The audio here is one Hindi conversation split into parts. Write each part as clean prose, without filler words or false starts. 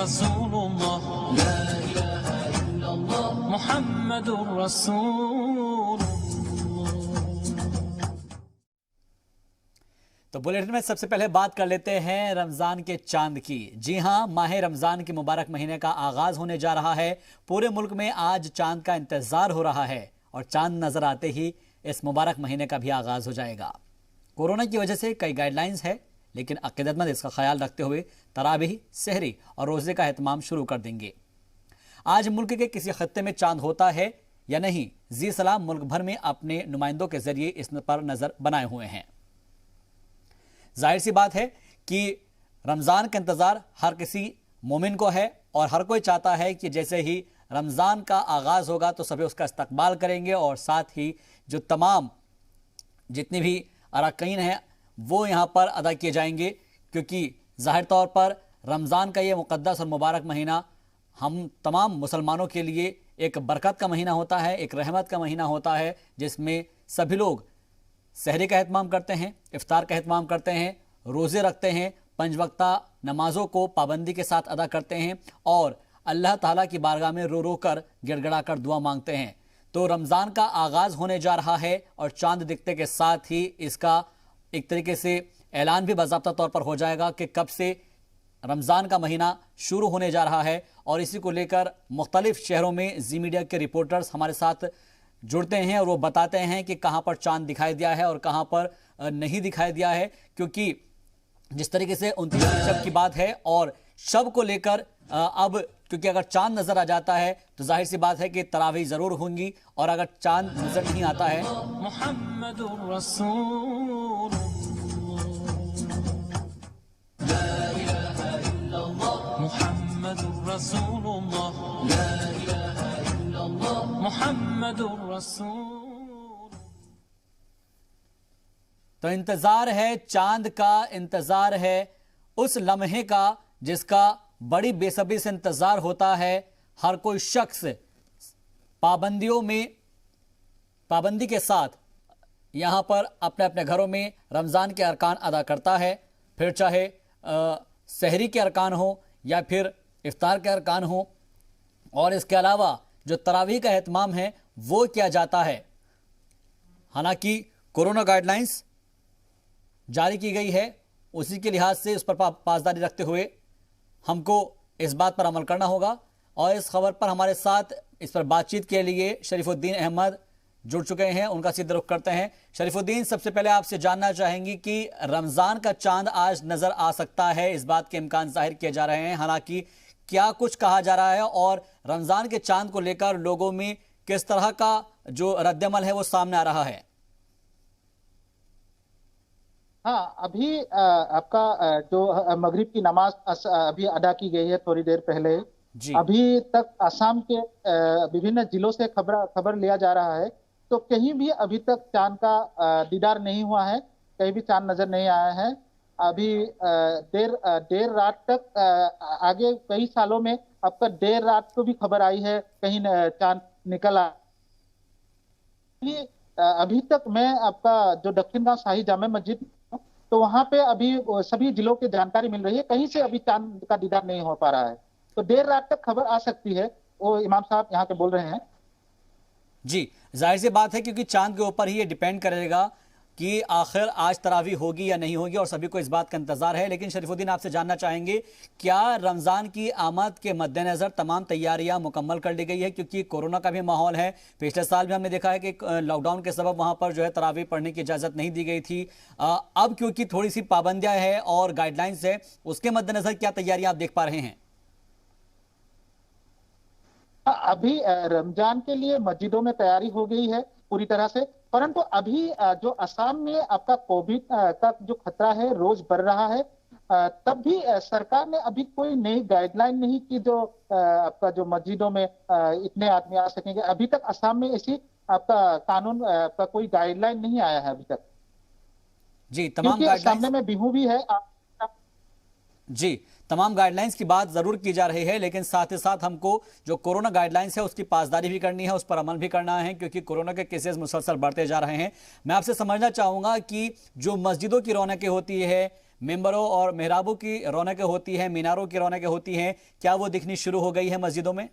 रसूलुल्लाह ला इलाहा इल्लल्लाह मुहम्मदुर रसूलुल्लाह। तो बुलेटिन में सबसे पहले बात कर लेते हैं रमजान के चांद की। जी हां, माह रमजान के मुबारक महीने का आगाज होने जा रहा है। पूरे मुल्क में आज चांद का इंतजार हो रहा है और चांद नजर आते ही इस मुबारक महीने का भी आगाज हो जाएगा। कोरोना की वजह से कई गाइडलाइंस है, लेकिन अकीदतमंद इसका ख्याल रखते हुए तरावीह, सहरी और रोजे का एहतमाम शुरू कर देंगे। आज मुल्क के किसी खत्ते में चांद होता है या नहीं, जी सलाम मुल्क भर में अपने नुमाइंदों के जरिए इस पर नजर बनाए हुए हैं। जाहिर सी बात है कि रमज़ान का इंतज़ार हर किसी मोमिन को है और हर कोई चाहता है कि जैसे ही रमज़ान का आगाज़ होगा तो सभी उसका इस्तकबाल करेंगे और साथ ही जो तमाम जितने भी अरकान हैं वो यहाँ पर अदा किए जाएंगे, क्योंकि ज़ाहिर तौर पर रमज़ान का ये मुक़द्दस और मुबारक महीना हम तमाम मुसलमानों के लिए एक बरकत का महीना होता है, एक रहमत का महीना होता है, जिसमें सभी लोग सहरी का एहतमाम करते हैं, इफ्तार का एहतमाम करते हैं, रोज़े रखते हैं, 5 वक्ता नमाज़ों को पाबंदी के साथ अदा करते हैं और अल्लाह ताला की बारगाह में रो रो कर गिड़गिड़ा कर दुआ मांगते हैं। तो रमज़ान का आगाज़ होने जा रहा है और चांद दिखते के साथ ही इसका एक तरीके से ऐलान भी बाज़ाब्ता तौर पर हो जाएगा कि कब से रमज़ान का महीना शुरू होने जा रहा है। और इसी को लेकर मुख्तलिफ शहरों में जी मीडिया के रिपोर्टर्स हमारे साथ जुड़ते हैं और वो बताते हैं कि कहां पर चांद दिखाई दिया है और कहां पर नहीं दिखाई दिया है, क्योंकि जिस तरीके से 29 शब की बात है और शब को लेकर अब क्योंकि अगर चांद नजर आ जाता है तो जाहिर सी बात है कि तरावीह जरूर होंगी और अगर चांद नजर नहीं आता है मुहम्मदुर रसूलुल्लाह ला इलाहा इल्लल्लाह मुहम्मदुर रसूलुल्लाह ला इलाहा इल्लल्लाह मुहम्मदुर रसूल। तो इंतजार है चांद का, इंतजार है उस लम्हे का जिसका बड़ी बेसब्री से इंतजार होता है। हर कोई शख्स पाबंदी के साथ यहां पर अपने अपने घरों में रमजान के अरकान अदा करता है, फिर चाहे सहरी के अरकान हो या फिर इफ्तार के अरकान हो, और इसके अलावा जो तरावीह का एहतमाम है वो किया जाता है। हालांकि कोरोना गाइडलाइंस जारी की गई है, उसी के लिहाज से उस पर पासदारी रखते हुए हमको इस बात पर अमल करना होगा। और इस खबर पर हमारे साथ इस पर बातचीत के लिए शरीफुद्दीन अहमद जुड़ चुके हैं, उनका सीधा रुख करते हैं। शरीफुद्दीन, सबसे पहले आपसे जानना चाहेंगी कि रमज़ान का चांद आज नज़र आ सकता है, इस बात के इम्कान जाहिर किए जा रहे हैं, हालांकि क्या कुछ कहा जा रहा है और रमज़ान के चांद को लेकर लोगों में किस तरह का जो रद्दमल है वो सामने आ रहा है? हाँ, अभी आपका जो मगरिब की नमाज अभी अदा की गई है थोड़ी देर पहले। जी। अभी तक असम के विभिन्न जिलों से खबर लिया जा रहा है, तो कहीं भी अभी तक चांद का दीदार नहीं हुआ है, कहीं भी चांद नजर नहीं आया है। अभी देर रात तक आगे कई सालों में आपका देर रात को भी खबर आई है कहीं चांद निकल आ। अभी तक मैं आपका जो दक्षिण गांव शाही जामे मस्जिद, तो वहां पे अभी सभी जिलों की जानकारी मिल रही है, कहीं से अभी चांद का दीदार नहीं हो पा रहा है, तो देर रात तक खबर आ सकती है, वो इमाम साहब यहाँ के बोल रहे हैं। जी, जाहिर सी बात है क्योंकि चांद के ऊपर ही ये डिपेंड करेगा कि आखिर आज तरावी होगी या नहीं होगी और सभी को इस बात का इंतजार है। लेकिन शरीफुद्दीन, आपसे जानना चाहेंगे, क्या रमज़ान की आमद के मद्देनज़र तमाम तैयारियां मुकम्मल कर ली गई है? क्योंकि कोरोना का भी माहौल है, पिछले साल भी हमने देखा है कि लॉकडाउन के सबब वहां पर जो है तरावी पढ़ने की इजाज़त नहीं दी गई थी। अब क्योंकि थोड़ी सी पाबंदियाँ हैं और गाइडलाइंस है, उसके मद्देनज़र क्या तैयारियां आप देख पा रहे हैं? अभी रमजान के लिए मस्जिदों में तैयारी हो गई है पूरी तरह से, परंतु अभी जो असम में आपका कोविड का जो खतरा है रोज बढ़ रहा है, तब भी सरकार ने अभी कोई नई गाइडलाइन नहीं की जो आपका जो मस्जिदों में इतने आदमी आ सकेंगे। अभी तक असम में ऐसी आपका कानून का कोई गाइडलाइन नहीं आया है अभी तक। जी, तमाम सामने में बिहू भी है। जी, तमाम गाइडलाइंस की बात जरूर की जा रही है, लेकिन साथ ही साथ हमको जो कोरोना गाइडलाइंस है उसकी पासदारी भी करनी है, उस पर अमल भी करना है, क्योंकि कोरोना के केसेस मुसलसल बढ़ते जा रहे हैं। मैं आपसे समझना चाहूंगा कि जो मस्जिदों की रौनकें होती है, मिंबरों और मेहराबों की रौनकें होती हैं, मीनारों की रौनकें होती हैं, क्या वो दिखनी शुरू हो गई है मस्जिदों में?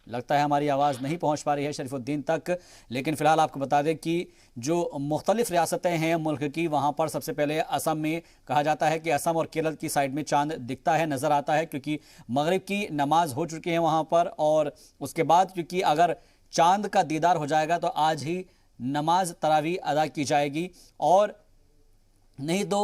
लगता है हमारी आवाज़ नहीं पहुंच पा रही है शरीफुद्दीन तक, लेकिन फ़िलहाल आपको बता दें कि जो मुख्तलिफ रियासतें हैं मुल्क की, वहाँ पर सबसे पहले असम में कहा जाता है कि असम और केरल की साइड में चांद दिखता है, नज़र आता है, क्योंकि मगरिब की नमाज हो चुकी है वहाँ पर। और उसके बाद क्योंकि अगर चांद का दीदार हो जाएगा तो आज ही नमाज तरावी अदा की जाएगी, और नहीं तो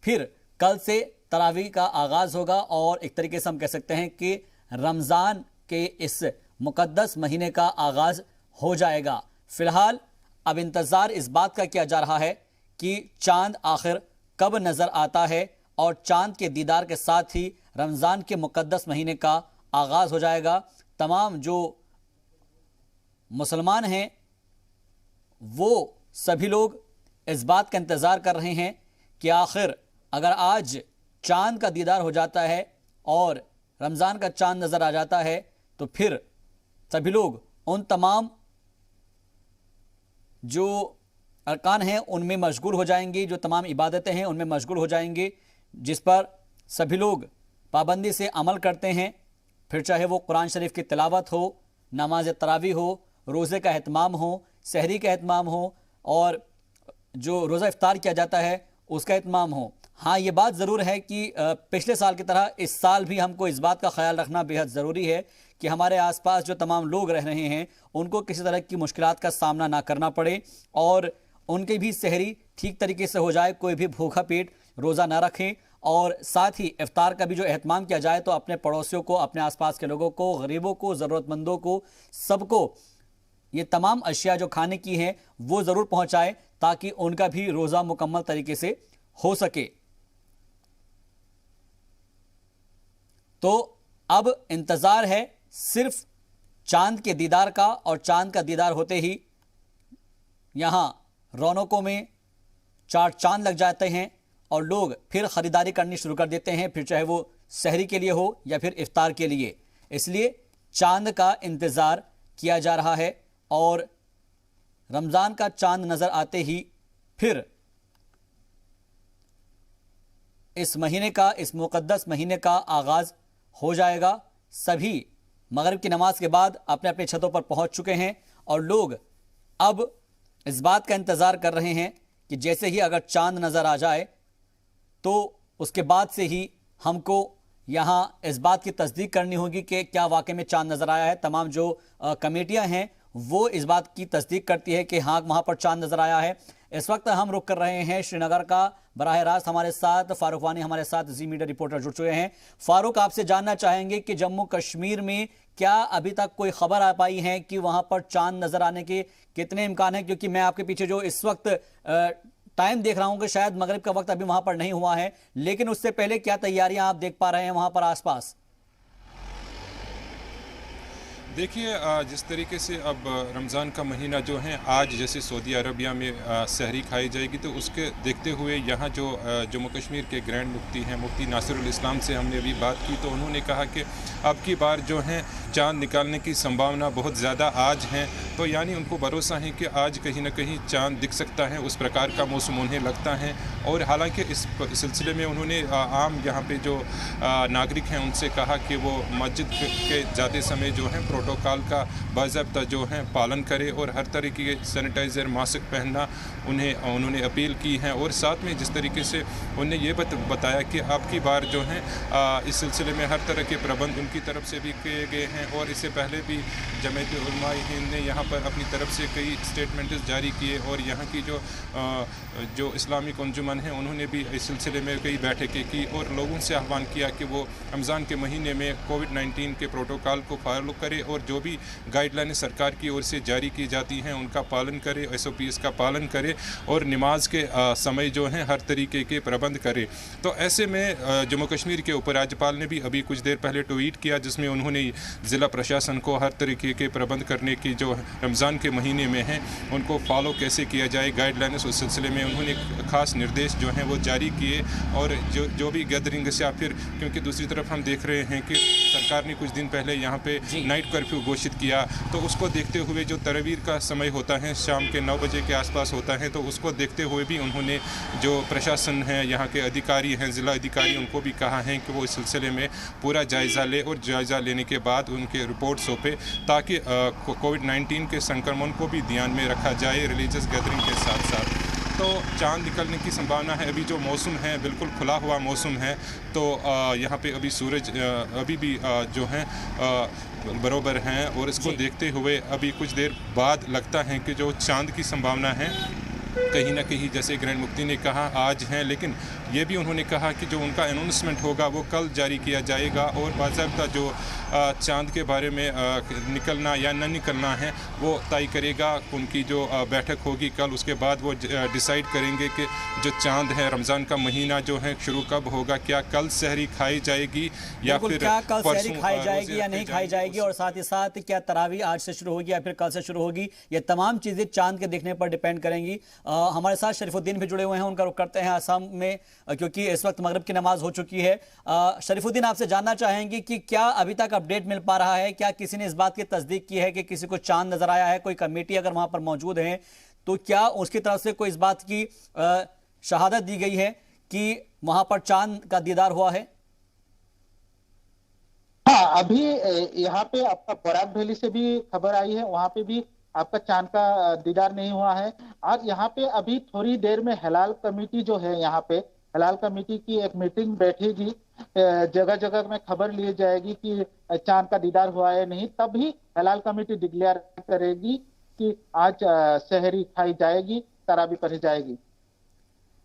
फिर कल से तरावी का आगाज़ होगा। और एक तरीके से हम कह सकते हैं कि रमज़ान के इस मुकद्दस महीने का आगाज़ हो जाएगा। फ़िलहाल अब इंतज़ार इस बात का किया जा रहा है कि चांद आखिर कब नज़र आता है, और चांद के दीदार के साथ ही रमज़ान के मुकद्दस महीने का आगाज़ हो जाएगा। तमाम जो मुसलमान हैं वो सभी लोग इस बात का इंतज़ार कर रहे हैं कि आखिर अगर आज चांद का दीदार हो जाता है और रमज़ान का चांद नज़र आ जाता है तो फिर सभी लोग उन तमाम जो अरकान हैं उनमें मशगूल हो जाएंगे, जो तमाम इबादतें हैं उनमें मशगूल हो जाएंगे, जिस पर सभी लोग पाबंदी से अमल करते हैं। फिर चाहे वो कुरान शरीफ की तिलावत हो, नमाज तरावी हो, रोज़े का एहतमाम हो, सहरी का एहतमाम हो, और जो रोज़ा इफ्तार किया जाता है उसका एहतमाम हो। हाँ, ये बात ज़रूर है कि पिछले साल की तरह इस साल भी हमको इस बात का ख्याल रखना बेहद ज़रूरी है कि हमारे आसपास जो तमाम लोग रह रहे हैं उनको किसी तरह की मुश्किलात का सामना ना करना पड़े, और उनकी भी सहरी ठीक तरीके से हो जाए, कोई भी भूखा पेट रोज़ा ना रखें। और साथ ही इफ्तार का भी जो एहतमाम किया जाए तो अपने पड़ोसियों को, अपने आसपास के लोगों को, गरीबों को, ज़रूरतमंदों को, सबको ये तमाम अशिया जो खाने की हैं वो ज़रूर पहुँचाए ताकि उनका भी रोज़ा मुकम्मल तरीके से हो सके। तो अब इंतज़ार है सिर्फ चांद के दीदार का, और चांद का दीदार होते ही यहाँ रौनकों में चार चांद लग जाते हैं और लोग फिर ख़रीदारी करनी शुरू कर देते हैं, फिर चाहे वो सहरी के लिए हो या फिर इफ्तार के लिए। इसलिए चांद का इंतज़ार किया जा रहा है, और रमज़ान का चांद नज़र आते ही फिर इस महीने का, इस मुक़द्दस महीने का आगाज़ हो जाएगा। सभी मगरिब की नमाज के बाद अपने अपने छतों पर पहुंच चुके हैं, और लोग अब इस बात का इंतज़ार कर रहे हैं कि जैसे ही अगर चांद नज़र आ जाए तो उसके बाद से ही हमको यहाँ इस बात की तस्दीक करनी होगी कि क्या वाकई में चांद नज़र आया है। तमाम जो कमेटियाँ हैं वो इस बात की तस्दीक करती है कि हाँ, वहाँ पर चांद नज़र आया है। इस वक्त हम रुक कर रहे हैं श्रीनगर का। बराह रास्त हमारे साथ फारूक वानी हमारे साथ जी मीडिया रिपोर्टर जुड़ चुके हैं। फारूक, आपसे जानना चाहेंगे कि जम्मू कश्मीर में क्या अभी तक कोई खबर आ पाई है कि वहां पर चांद नजर आने के कितने इम्कान हैं? क्योंकि मैं आपके पीछे जो इस वक्त टाइम देख रहा हूं कि शायद मगरिब का वक्त अभी वहां पर नहीं हुआ है, लेकिन उससे पहले क्या तैयारियां आप देख पा रहे हैं वहां पर आसपास? देखिए, जिस तरीके से अब रमज़ान का महीना जो है, आज जैसे सऊदी अरबिया में सहरी खाई जाएगी, तो उसके देखते हुए यहाँ जो जम्मू कश्मीर के ग्रैंड मुफ्ती हैं, मुफ्ती नासिरुल इस्लाम से हमने अभी बात की, तो उन्होंने कहा कि अब की बार जो है चांद निकालने की संभावना बहुत ज़्यादा आज हैं। तो यानी उनको भरोसा है कि आज कहीं ना कहीं चांद दिख सकता है, उस प्रकार का मौसम उन्हें लगता है। और हालांकि इस सिलसिले में उन्होंने आम यहाँ पे जो नागरिक हैं उनसे कहा कि वो मस्जिद के जाते समय जो है प्रोटोकॉल का बाज़ाब्ता जो है पालन करे, और हर तरीके के सैनिटाइज़र, मास्क पहनना उन्होंने अपील की है। और साथ में जिस तरीके से उन्होंने ये बताया कि अब की बार जो है इस सिलसिले में हर तरह के प्रबंध उनकी तरफ से भी किए गए हैं, और इससे पहले भी जमात उलमाए हिंद ने यहाँ पर अपनी तरफ से कई स्टेटमेंट्स जारी किए, और यहाँ की जो इस्लामिक अंजुमन है उन्होंने भी इस सिलसिले में कई बैठकें की और लोगों से आह्वान किया कि वो रमज़ान के महीने में कोविड-19 के प्रोटोकॉल को फॉलो करे, और जो भी गाइडलाइन सरकार की ओर से जारी की जाती हैं उनका पालन करे, SOPs का पालन करे, और नमाज के समय जो है हर तरीके के प्रबंध करे। तो ऐसे में जम्मू कश्मीर के उपराज्यपाल ने भी अभी कुछ देर पहले ट्वीट किया, जिसमें उन्होंने ज़िला प्रशासन को हर तरीके के प्रबंध करने की जो रमज़ान के महीने में हैं उनको फॉलो कैसे किया जाए, गाइडलाइंस, उस सिलसिले में उन्होंने ख़ास निर्देश जो हैं वो जारी किए। और जो भी गैदरिंग्स, या फिर क्योंकि दूसरी तरफ हम देख रहे हैं कि सरकार ने कुछ दिन पहले यहाँ पे नाइट कर्फ्यू घोषित किया, तो उसको देखते हुए जो तरावीर का समय होता है शाम के 9 बजे के आसपास होता है, तो उसको देखते हुए भी उन्होंने जो प्रशासन है, यहाँ के अधिकारी हैं, ज़िला अधिकारी, उनको भी कहा है कि वो इस सिलसिले में पूरा जायज़ा ले और जायज़ा लेने के बाद उनके रिपोर्ट सौंपे, ताकि कोविड-19 के संक्रमण को भी ध्यान में रखा जाए रिलीजियस गैदरिंग के साथ साथ। तो चांद निकलने की संभावना है। अभी जो मौसम है बिल्कुल खुला हुआ मौसम है, तो यहाँ पे अभी सूरज अभी भी जो है बरोबर हैं, और इसको देखते हुए अभी कुछ देर बाद लगता है कि जो चांद की संभावना है कहीं ना कहीं, जैसे ग्रैंड मुफ्ती ने कहा, आज हैं, लेकिन ये भी उन्होंने कहा कि जो उनका अनाउंसमेंट होगा वो कल जारी किया जाएगा, और बाकायदा जो चांद के बारे में निकलना या न निकलना है वो तय करेगा उनकी जो बैठक होगी कल। उसके बाद वो डिसाइड करेंगे कि जो चांद है, रमज़ान का महीना जो है शुरू कब होगा, क्या कल सहरी खाई जाएगी या फिर क्या कल सहरी खाई जाएगी या नहीं खाई जाएगी, और साथ ही साथ क्या तरावी आज से शुरू होगी या फिर कल से शुरू होगी, ये तमाम चीज़ें चांद के देखने पर डिपेंड करेंगी। हमारे साथ शरीफुद्दीन भी जुड़े हुए हैं, उनका रुख करते हैं असम में, क्योंकि इस वक्त मगरिब की नमाज हो चुकी है। शरीफुद्दीन, आपसे जानना चाहेंगे कि क्या अभी तक अपडेट मिल पा रहा है, क्या किसी ने इस बात की तस्दीक की है कि किसी को चांद नजर आया है? कोई कमेटी अगर वहां पर मौजूद है तो क्या उसकी तरफ से कोई इस बात की शहादत दी गई है कि वहां पर चांद का दीदार हुआ है? हाँ, अभी यहाँ पे आपका बराक वैली से भी खबर आई है, वहां पे भी आपका चांद का दीदार नहीं हुआ है। और यहाँ पे अभी थोड़ी देर में हलाल कमेटी जो है, यहाँ पे हलाल कमेटी की एक मीटिंग बैठेगी, जगह जगह में खबर ली जाएगी कि चांद का दीदार हुआ है नहीं, तभी हलाल कमेटी डिक्लेयर करेगी कि आज सहरी खाई जाएगी, तरावी पढ़ी जाएगी।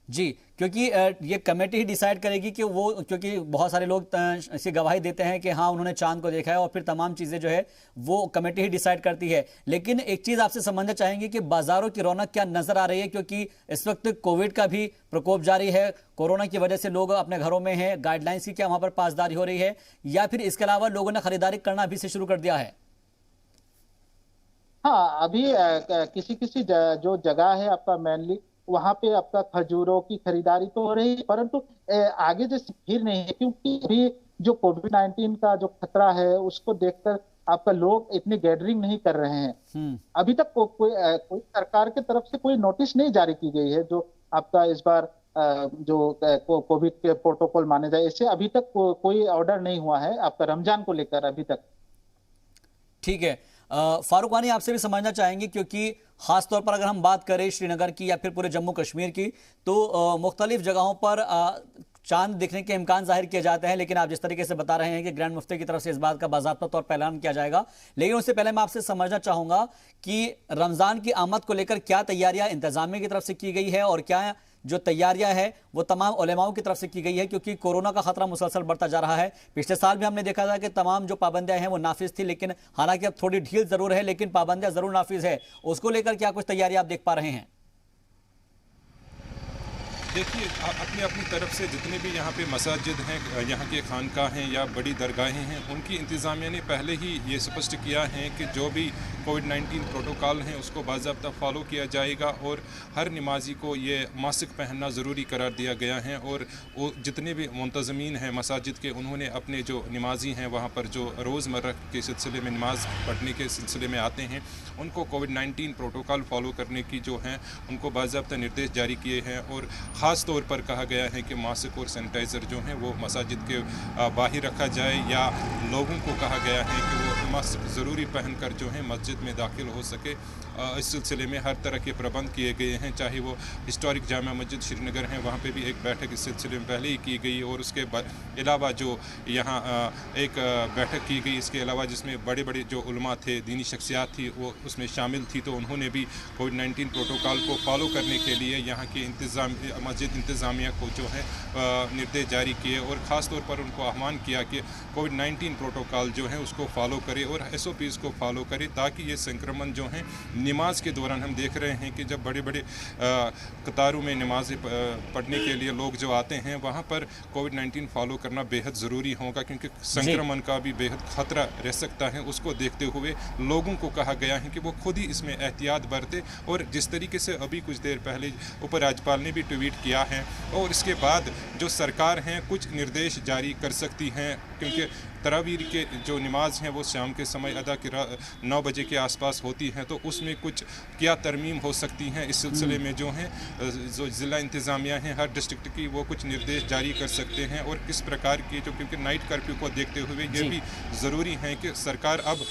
जी, क्योंकि ये कमेटी ही डिसाइड करेगी कि वो, क्योंकि बहुत सारे लोग ऐसी गवाही देते हैं कि हाँ उन्होंने चांद को देखा है, और फिर तमाम चीज़ें जो है वो कमेटी ही डिसाइड करती है। लेकिन एक चीज़ आपसे समझना चाहेंगे कि बाजारों की रौनक क्या नज़र आ रही है, क्योंकि इस वक्त कोविड का भी प्रकोप जारी है, कोरोना की वजह से लोग अपने घरों में हैं, गाइडलाइंस की क्या वहाँ पर पासदारी हो रही है, या फिर इसके अलावा लोगों ने खरीदारी करना अभी से शुरू कर दिया है? हाँ, अभी किसी किसी जो जगह है आपका मेनली वहां पे आपका खजूरों की खरीदारी तो हो रही है, परंतु आगे जैसे भीड़ नहीं है, क्योंकि अभी जो कोविड-19 का जो खतरा है उसको देखकर आपका लोग इतनी गैदरिंग नहीं कर रहे हैं। अभी तक कोई सरकार की तरफ से कोई नोटिस नहीं जारी की गई है जो आपका इस बार जो कोविड के प्रोटोकॉल माने जाए, इससे अभी तक कोई ऑर्डर नहीं हुआ है आपका रमजान को लेकर अभी तक। ठीक है, फारूक वानी, आपसे भी समझना चाहेंगे, क्योंकि खास तौर पर अगर हम बात करें श्रीनगर की या फिर पूरे जम्मू कश्मीर की, तो मुख्तलिफ जगहों पर चांद दिखने के इम्कान जाहिर किए जाते हैं, लेकिन आप जिस तरीके से बता रहे हैं कि ग्रैंड मुफ्ती की तरफ से इस बात का बाज़ाब्ता तौर पर ऐलान किया जाएगा, लेकिन उससे पहले मैं आपसे समझना चाहूँगा कि रमज़ान की आमद को लेकर क्या तैयारियाँ इंतज़ामिया की तरफ से की गई है, और क्या जो तैयारियां हैं वो तमाम उलेमाओं की तरफ से की गई है, क्योंकि कोरोना का खतरा मुसलसल बढ़ता जा रहा है। पिछले साल भी हमने देखा था कि तमाम जो पाबंदियां हैं वो नाफिज थी, लेकिन हालांकि अब थोड़ी ढील जरूर है, लेकिन पाबंदियां जरूर नाफिज है। उसको लेकर क्या कुछ तैयारी आप देख पा रहे हैं? देखिए, अपनी अपनी तरफ से जितने भी यहाँ पे मसाजिद हैं, यहाँ के खानका हैं या बड़ी दरगाहें हैं, उनकी इंतज़ामिया ने पहले ही ये स्पष्ट किया है कि जो भी कोविड-19 प्रोटोकॉल हैं उसको बाज़ाब्ता फ़ॉलो किया जाएगा, और हर नमाजी को ये मास्क पहनना ज़रूरी करार दिया गया है। और वो जितने भी मुंतज़मीन हैं मसाजिद के, उन्होंने अपने जो नमाजी हैं वहाँ पर जो रोज़मर्रा के सिलसिले में नमाज पढ़ने के सिलसिले में आते हैं, उनको कोविड-19 प्रोटोकॉल फ़ॉलो करने की जो हैं उनको बाज़ाब्ता निर्देश जारी किए हैं। और ख़ास तौर पर कहा गया है कि मास्क और सैनिटाइज़र जो हैं वो मसाजिद के बाहर रखा जाए, या लोगों को कहा गया है कि वो मास्क ज़रूरी पहनकर जो है मस्जिद में दाखिल हो सके। इस सिलसिले में हर तरह के प्रबंध किए गए हैं, चाहे वो हिस्टोरिक जामा मस्जिद श्रीनगर हैं, वहाँ पे भी एक बैठक इस सिलसिले में पहले ही की गई, और उसके अलावा जो यहाँ एक बैठक की गई, इसके अलावा जिसमें बड़े बड़े जो उलमा थे, दीनी शख्सियात थी, वो उसमें शामिल थी, तो उन्होंने भी कोविड-19 प्रोटोकॉल को फॉलो करने के लिए यहाँ के मस्जिद इंतज़ामिया को जो है निर्देश जारी किए, और ख़ास तौर पर उनको आह्वान किया कि कोविड-19 प्रोटोकॉल जो है उसको फॉलो करे और SOPs को फॉलो करे, ताकि ये संक्रमण जो है नमाज के दौरान, हम देख रहे हैं कि जब बड़े बड़े कतारों में नमाज पढ़ने के लिए लोग जो आते हैं, वहाँ पर कोविड-19 फॉलो करना बेहद ज़रूरी होगा, क्योंकि संक्रमण का भी बेहद ख़तरा रह सकता है। उसको देखते हुए लोगों को कहा गया है कि वो खुद ही इसमें एहतियात बरते, और जिस तरीके से अभी कुछ देर पहले उपराज्यपाल ने भी ट्वीट किया है, और इसके बाद जो सरकार हैं कुछ निर्देश जारी कर सकती हैं, क्योंकि तरावीर के जो नमाज हैं वो शाम के समय अदा की 9 बजे के आसपास होती हैं, तो उसमें कुछ क्या तरमीम हो सकती हैं इस सिलसिले में जो हैं जो ज़िला इंतज़ामिया हैं हर डिस्ट्रिक्ट की वो कुछ निर्देश जारी कर सकते हैं, और किस प्रकार की जो, क्योंकि नाइट कर्फ्यू को देखते हुए ये भी ज़रूरी है कि सरकार अब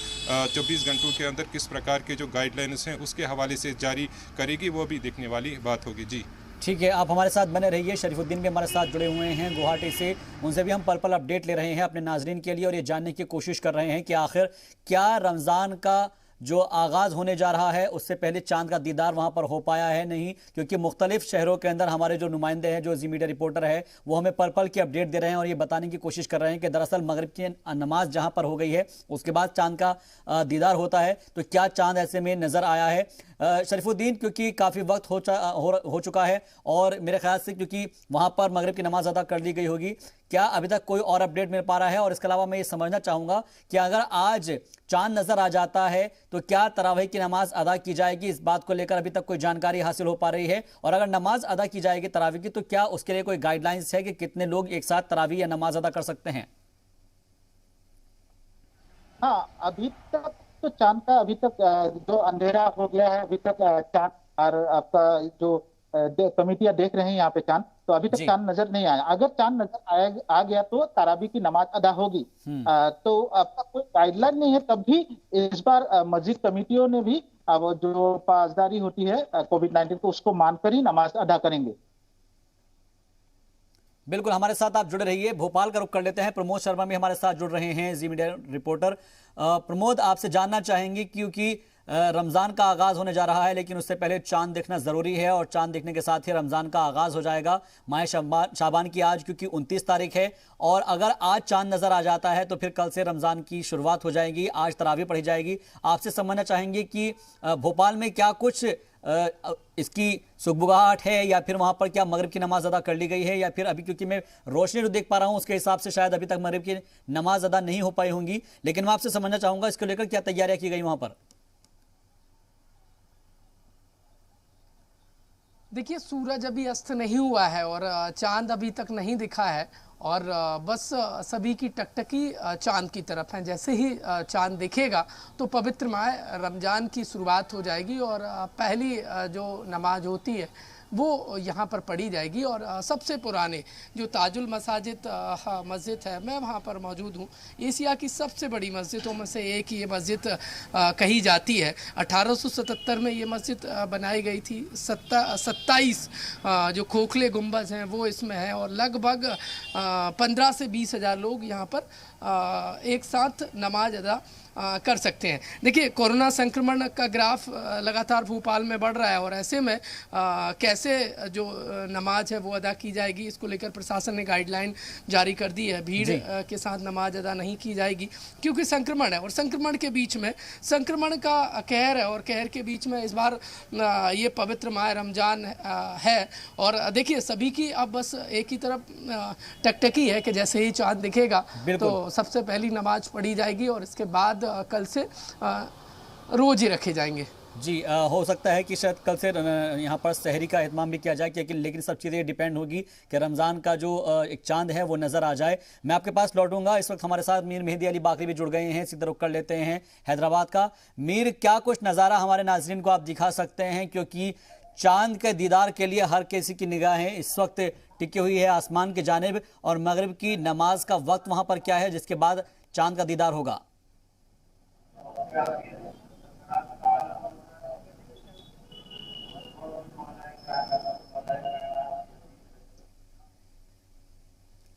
24 घंटों के अंदर किस प्रकार के जो गाइडलाइंस हैं उसके हवाले से जारी करेगी, वो भी देखने वाली बात होगी। जी ठीक है, आप हमारे साथ बने रहिए। शरीफुद्दीन भी हमारे साथ जुड़े हुए हैं गुवाहाटी से, उनसे भी हम पल पल अपडेट ले रहे हैं अपने नाजरीन के लिए और ये जानने की कोशिश कर रहे हैं कि आखिर क्या रमज़ान का जो आगाज़ होने जा रहा है उससे पहले चांद का दीदार वहां पर हो पाया है नहीं, क्योंकि मुख्तलिफ शहरों के अंदर हमारे जो नुमाइंदे हैं, जो जी मीडिया रिपोर्टर है, वो हमें पल पल की अपडेट दे रहे हैं और ये बताने की कोशिश कर रहे हैं कि दरअसल मगरिब की नमाज जहां पर हो गई है उसके बाद चांद का दीदार होता है, तो क्या चांद ऐसे में नज़र आया है। शरीफुद्दीन, क्योंकि काफ़ी वक्त हो चुका है और मेरे ख्याल से क्योंकि वहां पर मगरिब की नमाज अदा कर ली गई होगी, क्या अभी तक कोई और अपडेट मिल पा रहा है? और इसके अलावा मैं ये समझना चाहूँगा कि अगर आज चांद नज़र आ जाता है तो क्या तरावीह की नमाज अदा की जाएगी? इस बात को लेकर अभी तक कोई जानकारी हासिल हो पा रही है? और अगर नमाज अदा की जाएगी तरावीह की, तो क्या उसके लिए कोई गाइडलाइंस है कि कितने लोग एक साथ तरावीह या नमाज अदा कर सकते हैं? हाँ, अभी तक तो चांद का अभी तक जो अंधेरा हो गया है, अभी तक चांद और आपका जो कमेटियां देख रहे हैं यहाँ पे चांद, तो अभी तक जी। चांद नजर नहीं आया। अगर चांद नजर आ गया तो तरावी की नमाज अदा होगी। तो आपका कोई गाइडलाइन नहीं है, तब भी इस बार मस्जिद कमेटियों ने भी अब जो पासदारी होती है कोविड-19 को, उसको मानकर ही नमाज अदा करेंगे। बिल्कुल, हमारे साथ आप जुड़े रहिए। भोपाल का रुख कर लेते हैं, प्रमोद शर्मा भी हमारे साथ जुड़ रहे हैं, जी मीडिया रिपोर्टर। प्रमोद, आपसे जानना चाहेंगे क्योंकि रमज़ान का आगाज़ होने जा रहा है, लेकिन उससे पहले चांद देखना ज़रूरी है और चांद देखने के साथ ही रमज़ान का आगाज़ हो जाएगा। माह शाबान की आज क्योंकि 29 तारीख है, और अगर आज चांद नज़र आ जाता है तो फिर कल से रमज़ान की शुरुआत हो जाएगी, आज तरावी पढ़ी जाएगी। आपसे समझना चाहेंगे कि भोपाल में क्या कुछ इसकी सुगबुगाहट है, या फिर वहां पर क्या मगरिब की नमाज अदा कर ली गई है, या फिर अभी क्योंकि मैं रोशनी जो देख पा रहा हूं उसके हिसाब से शायद अभी तक मगरिब की नमाज अदा नहीं हो पाई होंगी, लेकिन मैं आपसे समझना चाहूंगा इसको लेकर क्या तैयारियां की गई वहां पर? देखिए, सूरज अभी अस्त नहीं हुआ है और चांद अभी तक नहीं दिखा है, और बस सभी की टकटकी चांद की तरफ है। जैसे ही चांद दिखेगा तो पवित्र माह रमज़ान की शुरुआत हो जाएगी और पहली जो नमाज होती है वो यहाँ पर पढ़ी जाएगी। और सबसे पुराने जो ताजुल मसाजिद मस्जिद है, मैं वहाँ पर मौजूद हूँ। एशिया की सबसे बड़ी मस्जिदों में से एक ये मस्जिद कही जाती है। 1877 में ये मस्जिद बनाई गई थी। 27 जो खोखले गुंबज हैं वो इसमें हैं, और लगभग 15 से 20 हज़ार लोग यहाँ पर एक साथ नमाज अदा कर सकते हैं। देखिए, कोरोना संक्रमण का ग्राफ लगातार भोपाल में बढ़ रहा है, और ऐसे में कैसे जो नमाज है वो अदा की जाएगी, इसको लेकर प्रशासन ने गाइडलाइन जारी कर दी है। भीड़ के साथ नमाज अदा नहीं की जाएगी क्योंकि संक्रमण है, और संक्रमण के बीच में संक्रमण का कहर है, और कहर के बीच में इस बार ये पवित्र माह रमज़ान है। और देखिए, सभी की अब बस एक ही तरफ टकटकी है कि जैसे ही चाँद दिखेगा तो सबसे पहली नमाज पढ़ी जाएगी, और इसके बाद कल से रोज ही रखे जाएंगे। जी, हो सकता है कि शायद कल से यहाँ पर सहरी का एहतमाम भी किया जाए, लेकिन सब चीज़ें डिपेंड होगी कि रमज़ान का जो एक चांद है वो नज़र आ जाए। मैं आपके पास लौटूंगा। इस वक्त हमारे साथ मीर मेहदी अली बाकरी भी जुड़ गए हैं, सीधा रुख कर लेते हैं हैदराबाद का। मीर, क्या कुछ नज़ारा हमारे नाज़रीन को आप दिखा सकते हैं, क्योंकि चांद के दीदार के लिए हर किसी की निगाहें इस वक्त टिकी हुई है आसमान की जानिब, और मगरिब की नमाज का वक्त वहाँ पर क्या है जिसके बाद चांद का दीदार होगा?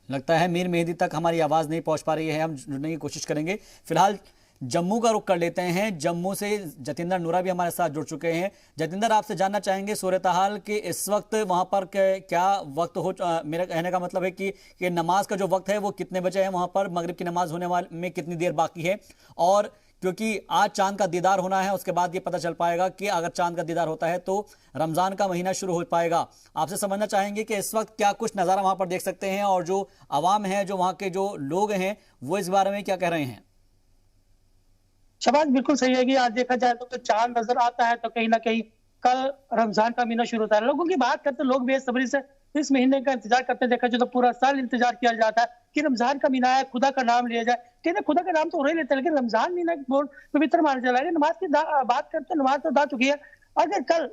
लगता है मीर मेहदी तक हमारी आवाज़ नहीं पहुंच पा रही है, हम जुड़ने की कोशिश करेंगे। फिलहाल जम्मू का रुख कर लेते हैं। जम्मू से जतिंदर नूरा भी हमारे साथ जुड़ चुके हैं। जतिंदर, आपसे जानना चाहेंगे सूरत हाल कि इस वक्त वहां पर क्या वक्त हो, मेरा कहने का मतलब है कि नमाज का जो वक्त है वो कितने बजे है वहां पर, मगरिब की नमाज होने वाले में कितनी देर बाकी है, और क्योंकि आज चांद का दीदार होना है उसके बाद ये पता चल पाएगा कि अगर चांद का दीदार होता है तो रमज़ान का महीना शुरू हो पाएगा। आपसे समझना चाहेंगे कि इस वक्त क्या कुछ नज़ारा वहां पर देख सकते हैं, और जो आवाम है, जो वहां के जो लोग हैं, वो इस बारे में क्या कह रहे हैं? शबाज, बिल्कुल सही है कि आज देखा जाए तो चांद नजर आता है तो कहीं ना कहीं कल रमजान का महीना शुरू होता है। लोगों की बात करते लोग बेसब्री से इस महीने का इंतजार करते देखा जाए तो पूरा साल इंतजार किया जाता है कि रमजान का महीना है, खुदा का नाम लिया जाए। ठीक है, खुदा का नाम तो हो ही लेते हैं, लेकिन रमजान महीना बहुत पवित्र माना चला है। नमाज की बात करते हैं, नमाज तो अदा चुकी है। अगर कल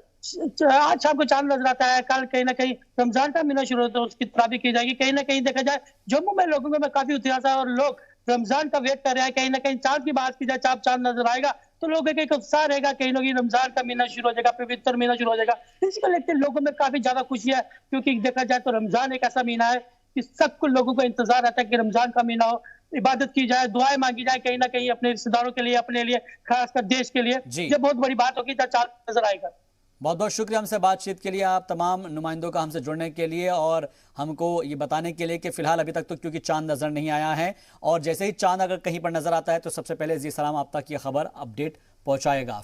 आज शाम को चांद नजर आता है, कल कहीं ना कहीं रमजान का महीना शुरू होता है, उसकी तैयारी की जाएगी। कहीं ना कहीं देखा जाए जम्मू में लोगों में काफी उत्साह है और लोग रमजान का वेट कर रहे हैं। कहीं ना कहीं चांद की बात की जाए, चांद नजर आएगा तो लोगों का एक उत्साह रहेगा, कहीं ना कहीं रमजान का महीना शुरू हो जाएगा, पवित्र महीना शुरू हो जाएगा। इसको लेकर लोगों में काफी ज्यादा खुशी है, क्योंकि देखा जाए तो रमजान एक ऐसा महीना है कि सबको लोगों को इंतजार रहता है कि रमजान का महीना हो, इबादत की जाए, दुआएं मांगी जाए, कहीं ना कहीं अपने रिश्तेदारों के लिए, अपने लिए, खासकर देश के लिए। जी। ये बहुत बड़ी बात होगी जब चांद नजर आएगा। बहुत बहुत शुक्रिया हमसे बातचीत के लिए, आप तमाम नुमाइंदों का हमसे जुड़ने के लिए और हमको ये बताने के लिए कि फिलहाल अभी तक तो क्योंकि चांद नजर नहीं आया है, और जैसे ही चांद अगर कहीं पर नजर आता है तो सबसे पहले जी सलाम आप तक ये खबर अपडेट पहुंचाएगा।